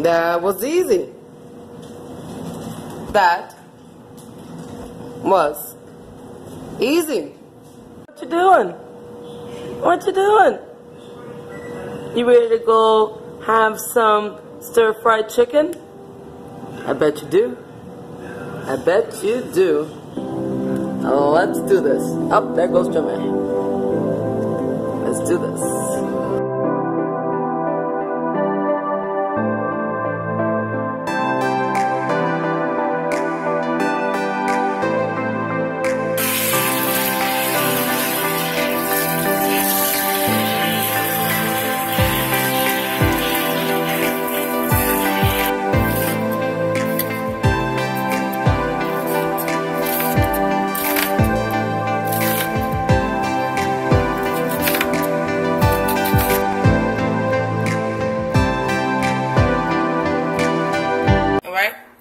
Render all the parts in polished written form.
That was easy. That was easy. What you doing? What you doing? You ready to go have some stir-fried chicken? I bet you do. I bet you do. Let's do this. Oh, there goes Jimmy. Let's do this.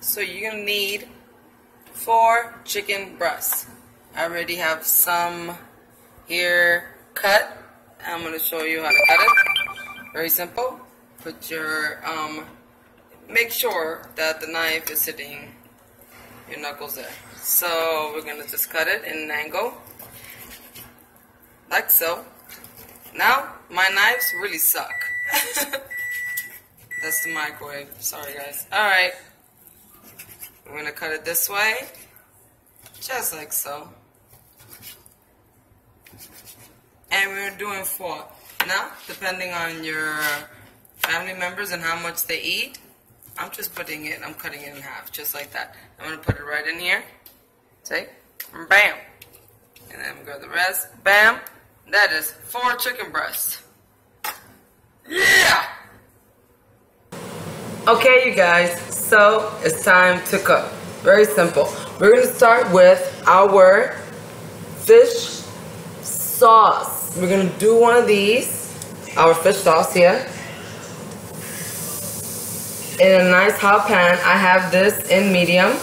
So you're gonna need 4 chicken breasts. I already have some here cut. I'm gonna show you how to cut it. Very simple. Put your make sure that the knife is hitting your knuckles there. So we're gonna just cut it in an angle, like so. Now my knives really suck. That's the microwave. Sorry guys. All right. We're going to cut it this way, just like so. And we're doing 4. Now, depending on your family members and how much they eat, I'm cutting it in half, just like that. I'm going to put it right in here. See? Bam. And then we go the rest. Bam. That is 4 chicken breasts. Yeah! Okay, you guys. So it's time to cook. Very simple. We're going to start with our fish sauce. We're going to do one of these, our fish sauce here, in a nice hot pan. I have this in medium.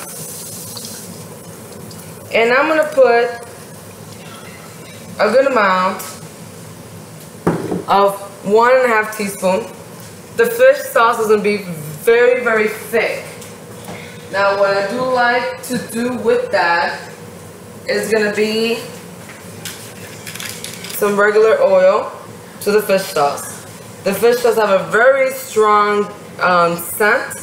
And I'm going to put a good amount of 1.5 teaspoons. The fish sauce is going to be very, very thick. Now what I do like to do with that is going to be some regular oil to the fish sauce. The fish sauce have a very strong scent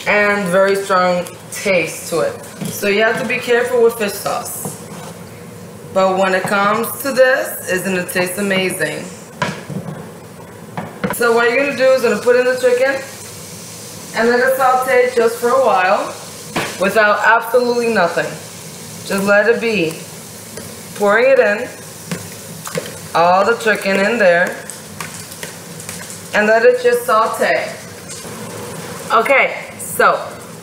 and very strong taste to it. So you have to be careful with fish sauce. But when it comes to this, it's going to taste amazing. So what you're going to do is going to put in the chicken and let it saute just for a while without absolutely nothing. Just let it be. Pouring it in, all the chicken in there, and let it just saute. Okay, so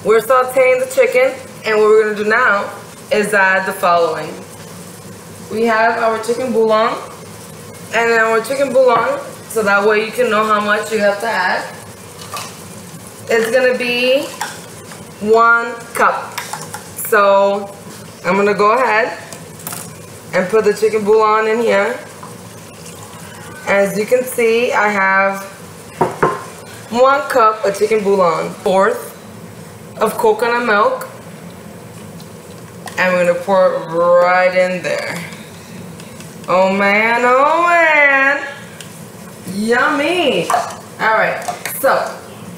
we're sauteing the chicken, and what we're going to do now is add the following. We have our chicken bouillon, and our chicken bouillon, so that way you can know how much you have to add. It's going to be 1 cup. So I'm going to go ahead and put the chicken bouillon in here. As you can see, I have 1 cup of chicken bouillon, 1/4 of coconut milk, and we're going to pour it right in there. Oh man, oh man. Yummy. Alright, so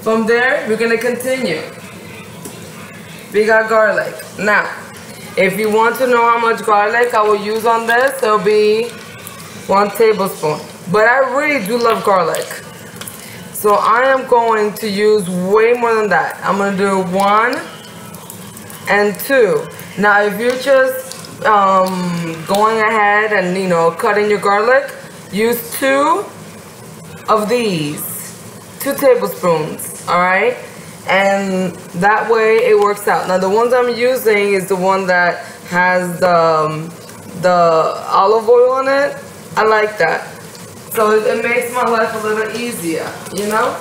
from there we're going to continue. We got garlic. Now, if you want to know how much garlic I will use on this, it'll be 1 tablespoon. But I really do love garlic. So I am going to use way more than that. I'm going to do 1 and 2. Now if you're just going ahead and, you know, cutting your garlic, use 2 of these, 2 tablespoons, alright? And that way it works out. Now the ones I'm using is the one that has the olive oil on it. I like that. So it makes my life a little easier, you know?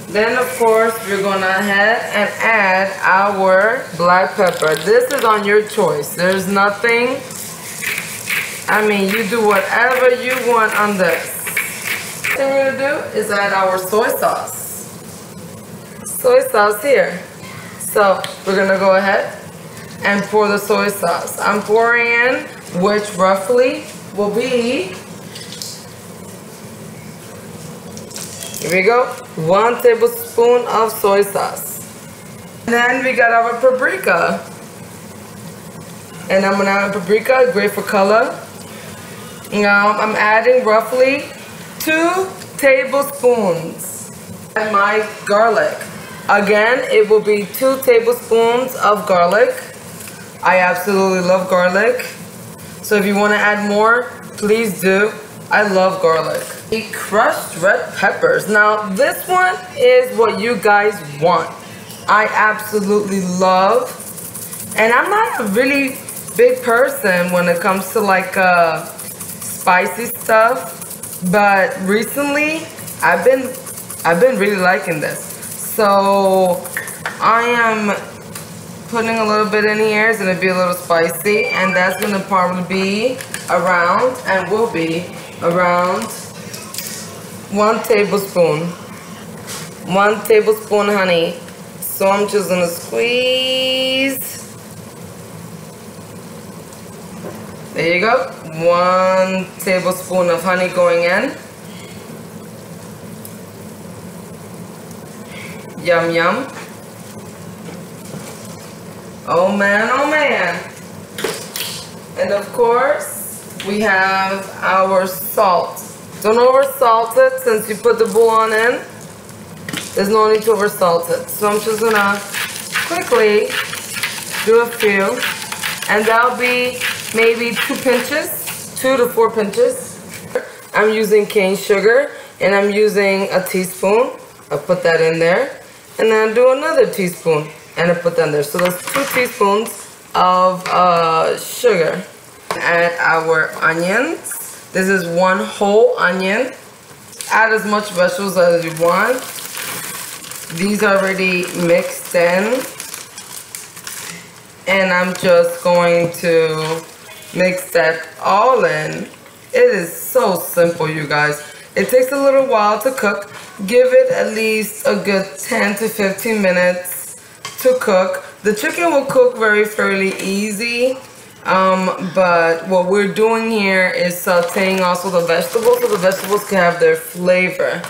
Then of course we're gonna ahead and add our black pepper. This is on your choice. There's nothing, I mean, you do whatever you want on this. What we're gonna do is add our soy sauce. soy sauce here. So we're gonna go ahead and pour the soy sauce. I'm pouring in, which roughly will be, here we go, 1 tablespoon of soy sauce. And then we got our paprika. And I'm gonna add paprika, great for color. Now I'm adding roughly 2 tablespoons. And my garlic. Again, it will be 2 tablespoons of garlic. I absolutely love garlic. So if you want to add more, please do. I love garlic. The crushed red peppers. Now this one is what you guys want. I absolutely love. And I'm not a really big person when it comes to like spicy stuff, but recently I've been really liking this. So I am putting a little bit in here. It's gonna be a little spicy, and that's gonna probably be around, and will be around 1 tablespoon. 1 tablespoon, honey. So I'm just gonna squeeze. There you go. 1 tablespoon of honey going in. Yum, yum. Oh man, oh man. And of course, we have our salt. Don't over salt it since you put the bouillon in. There's no need to over salt it. So I'm just gonna quickly do a few. And that'll be maybe 2 pinches, 2 to 4 pinches. I'm using cane sugar, and I'm using a teaspoon. I'll put that in there. And then I'll do another teaspoon, and I'll put that in there. So that's 2 teaspoons of sugar. Add our onions. This is 1 whole onion. Add as much vegetables as you want. These are already mixed in. And I'm just going to mix that all in. It is so simple, you guys. It takes a little while to cook. Give it at least a good 10 to 15 minutes to cook. The chicken will cook fairly easy. But what we're doing here is sauteing also the vegetables, so the vegetables can have their flavor.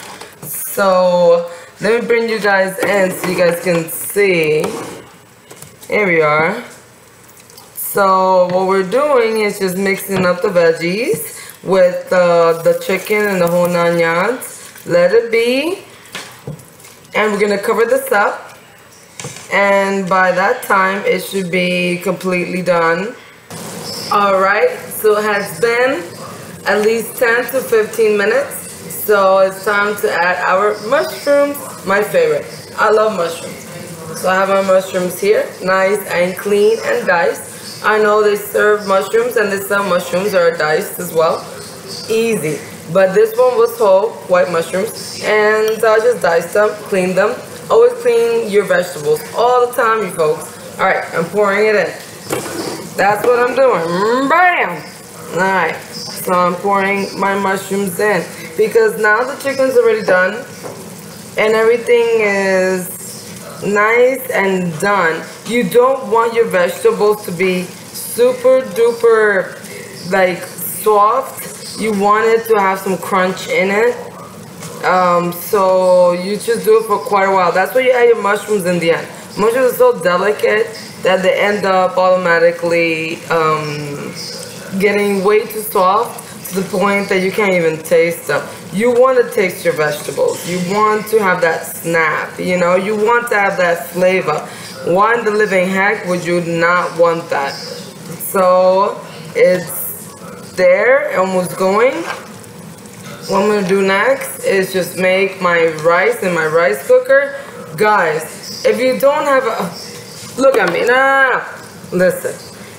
So let me bring you guys in so you guys can see. Here we are. So what we're doing is just mixing up the veggies with the chicken and the whole 9 yards. Let it be. And we're gonna cover this up. And by that time, it should be completely done. Alright, so it has been at least 10 to 15 minutes. So it's time to add our mushrooms, my favorite. I love mushrooms. So I have my mushrooms here, nice and clean and diced. I know they serve mushrooms and they sell mushrooms that are diced as well. Easy. But this one was whole, white mushrooms. And I just diced them, cleaned them. Always clean your vegetables all the time, you folks. Alright, I'm pouring it in. That's what I'm doing. Bam! Alright, so I'm pouring my mushrooms in. Because now the chicken's already done. And everything is nice and done. You don't want your vegetables to be super duper like soft. You want it to have some crunch in it. So you just do it for quite a while. That's why you add your mushrooms in the end. Mushrooms are so delicate that they end up automatically getting way too soft to the point that you can't even taste them. You want to taste your vegetables. You want to have that snap, you know. You want to have that flavor. Why in the living heck would you not want that? So it's there, almost going. What I'm gonna do next is just make my rice in my rice cooker. Guys, if you don't have a, look at me, nah, listen.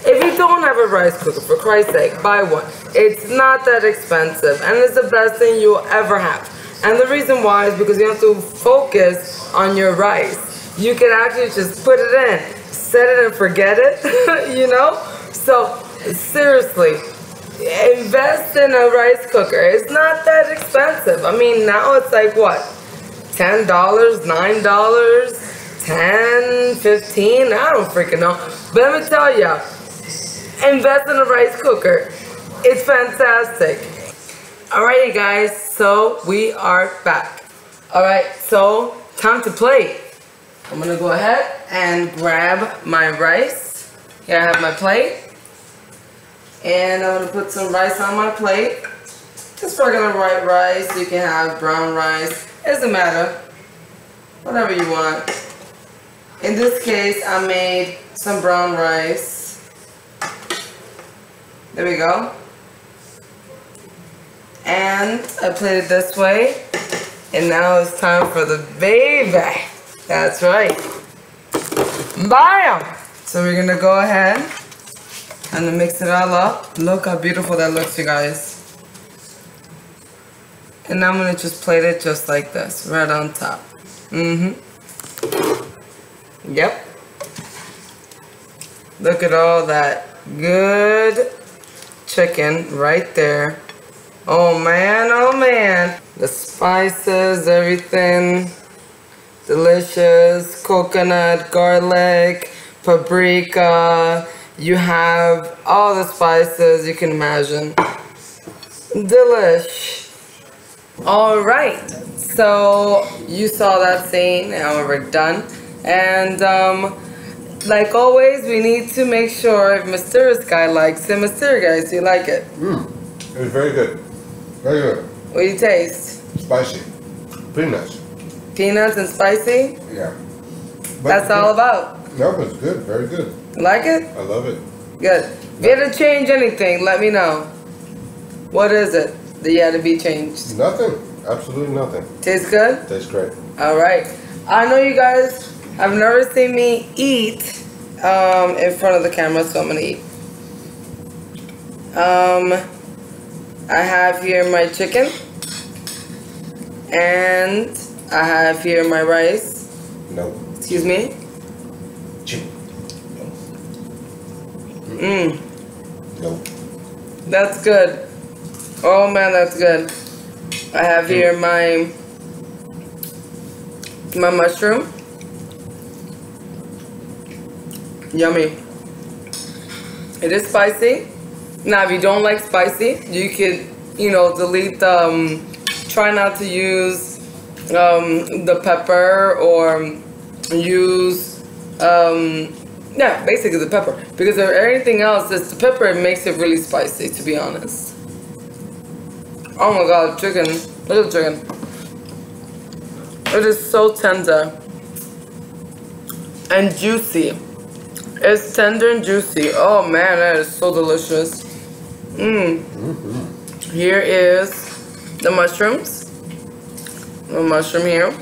If you don't have a rice cooker, for Christ's sake, buy one. It's not that expensive, and it's the best thing you'll ever have. And the reason why is because you have to focus on your rice. You can actually just put it in, set it and forget it, you know? So, seriously, invest in a rice cooker. It's not that expensive. I mean, now it's like what? $10, $9, 10, 15, I don't freaking know. But let me tell ya, invest in a rice cooker. It's fantastic. Alrighty guys, so we are back. Alright, so time to plate. I'm gonna go ahead and grab my rice. Here I have my plate. And I'm gonna put some rice on my plate. Just regular white rice. You can have brown rice. It doesn't matter. Whatever you want. In this case, I made some brown rice. There we go. And I played it this way. And now it's time for the baby. That's right. Bam! So we're gonna go ahead and mix it all up. Look how beautiful that looks, you guys. And now I'm gonna just plate it just like this, right on top. Yep. Look at all that good chicken right there. Oh man, oh man. The spices, everything. Delicious. Coconut, garlic, paprika. You have all the spices you can imagine. Delish. Alright. So you saw that scene. Now we're done. And like always, we need to make sure if Mysterious Guy likes it. Mysterious Guy, do you like it? It was very good. Very good. What do you taste? Spicy. Peanuts. Peanuts and spicy? Yeah. But that's all about. No, but it's good. Very good. You like it? I love it. Good. If you had to change anything, let me know. What is it that you had to be changed? Nothing. Absolutely nothing. Tastes good? Tastes great. Alright. I know you guys have never seen me eat in front of the camera, so I'm going to eat. I have here my chicken. And I have here my rice. No. Excuse me. Chicken. No. That's good. Oh man, that's good. I have here my mushroom. Yummy. It is spicy. Now, if you don't like spicy, you could, you know, delete try not to use the pepper or use yeah, basically the pepper, because if everything else is the pepper, it makes it really spicy, to be honest. Oh my god, chicken. Look at the chicken. It is so tender and juicy. It's tender and juicy. Oh man, that is so delicious. Here is the mushrooms. The mushroom here.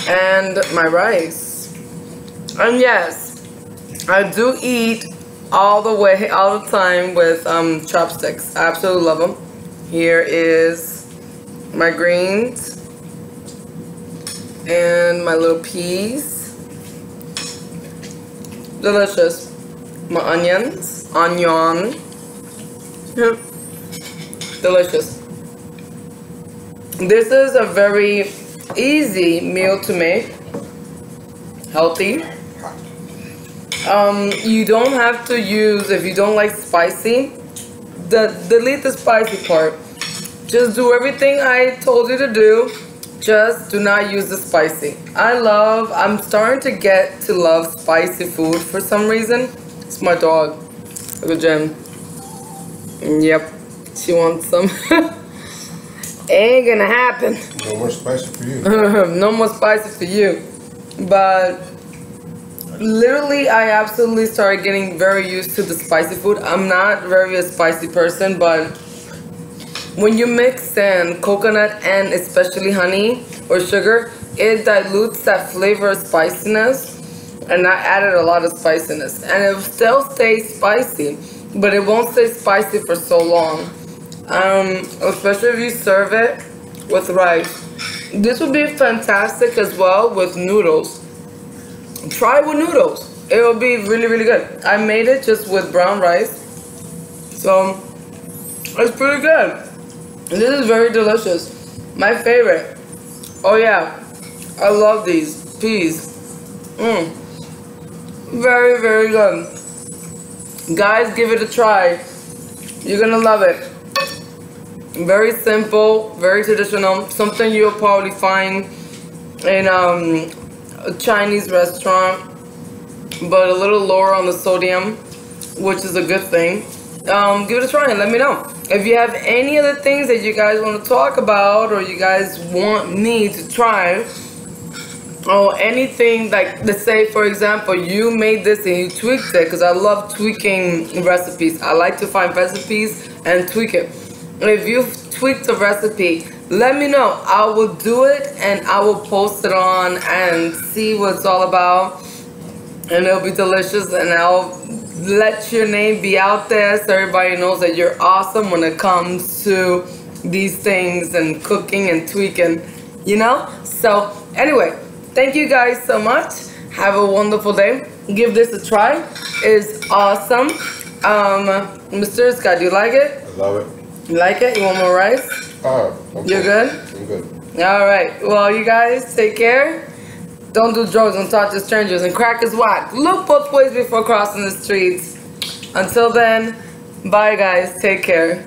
And my rice. And yes, I do eat all the time with chopsticks. I absolutely love them. Here is my greens and my little peas. Delicious. My onions. Onion. Delicious. This is a very easy meal to make. Healthy. You don't have to use, if you don't like spicy, delete the spicy part. Just do everything I told you to do. Just do not use the spicy. I'm starting to get to love spicy food for some reason. It's my dog. Look at Jen. Yep. She wants some. Ain't gonna happen. No more spicy for you. No more spicy for you. But literally, I absolutely started getting very used to the spicy food. I'm not very a spicy person, but when you mix in coconut and especially honey or sugar, it dilutes that flavor of spiciness, and I added a lot of spiciness. And it still stays spicy, but it won't stay spicy for so long. Especially if you serve it with rice. This would be fantastic as well with noodles. Try it with noodles. It will be really, really good. I made it just with brown rice, so it's pretty good. This is very delicious. My favorite. Oh yeah, I love these peas. Very, very good. Guys, give it a try. You're gonna love it. Very simple, very traditional. Something you'll probably find in a Chinese restaurant, but a little lower on the sodium, which is a good thing. Give it a try and let me know. If you have any other things that you guys want to talk about, or you guys want me to try, or anything, like, let's say for example you made this and you tweaked it, because I love tweaking recipes. I like to find recipes and tweak it. If you've tweaked a recipe, let me know. I will do it and I will post it on and see what it's all about, and it'll be delicious, and I'll let your name be out there so everybody knows that you're awesome when it comes to these things and cooking and tweaking, you know. So anyway, thank you guys so much. Have a wonderful day. Give this a try. It's awesome. Mr. Scott, do you like it? I love it. You like it? You want more rice? You're good? I'm good. All right. Well, you guys take care. Don't do drugs, don't talk to strangers, and crack is whack. Look both ways before crossing the streets. Until then, bye guys. Take care.